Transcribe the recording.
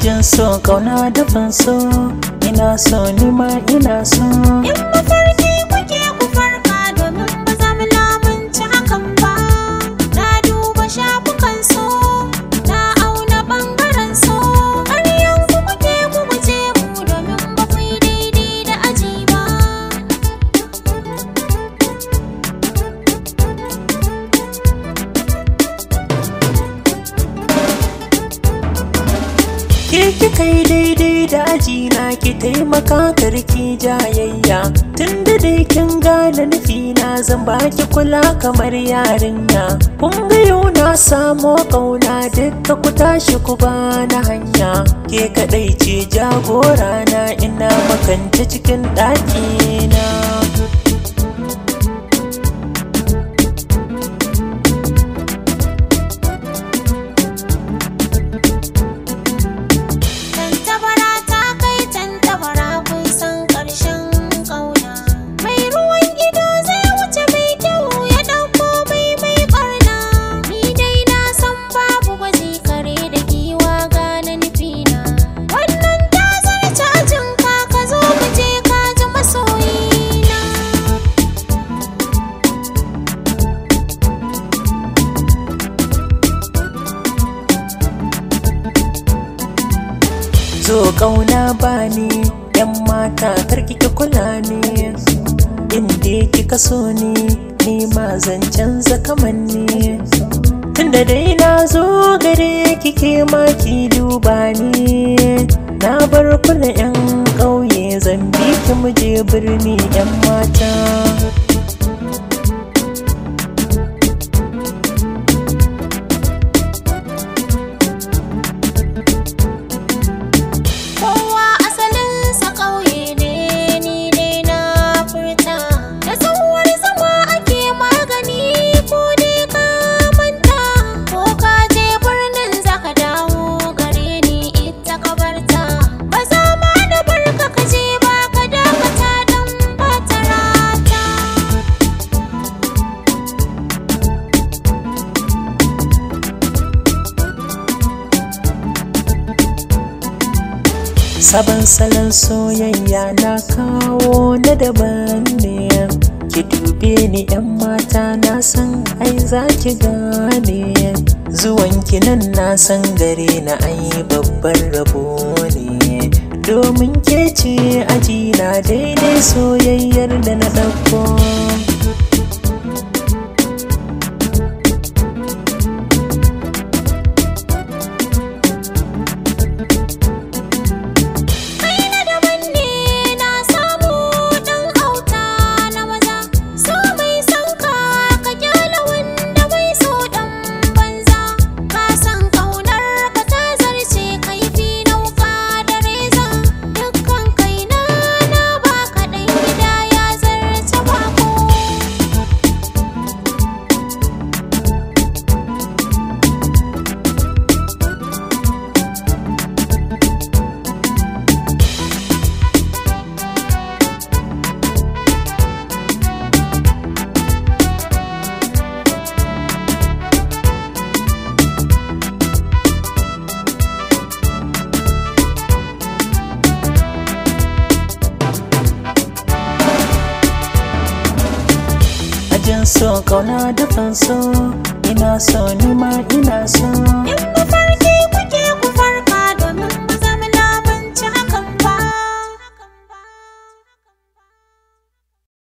Ajin so kauna da fanso, ina so nima ina so. In mafarki kuke ku farka domin ba za mu lamunci hakan ba. Na duba shafukan so, na auna ɓangaren so. Ƙaryan ku kuke ku guje mu domin ba ku yi daidai da aji ba. Ki kai daidai da aji na ki taimaka karki jayayya. Tunda dai kin gane nufi na zan baki kula kamar yarinya. Kun ga yau na samo kauna dukka ku tashi ku bani hanya. Ke kadai ce jagora na ina makance cikin ɗakina. Zo ƙauna bani yan mata karki ki kula ni. Inda kika so ni ma zan canza kamanni. Tunda dai na zo gare ki ke ma ki duba ni. Na bar kula yan ƙauye zan bi ki muje birni yan mata. Sabon salon soyayya na kawo na daban ne. Ki dube ni yan mata na san ai za ki gane. Zuwanki nan na san gare na ai babban rabo ne. Domin ke ce aji na daidai soyayyar da na ɗauko. Ajin so kauna da fanso, ina so nima ina so.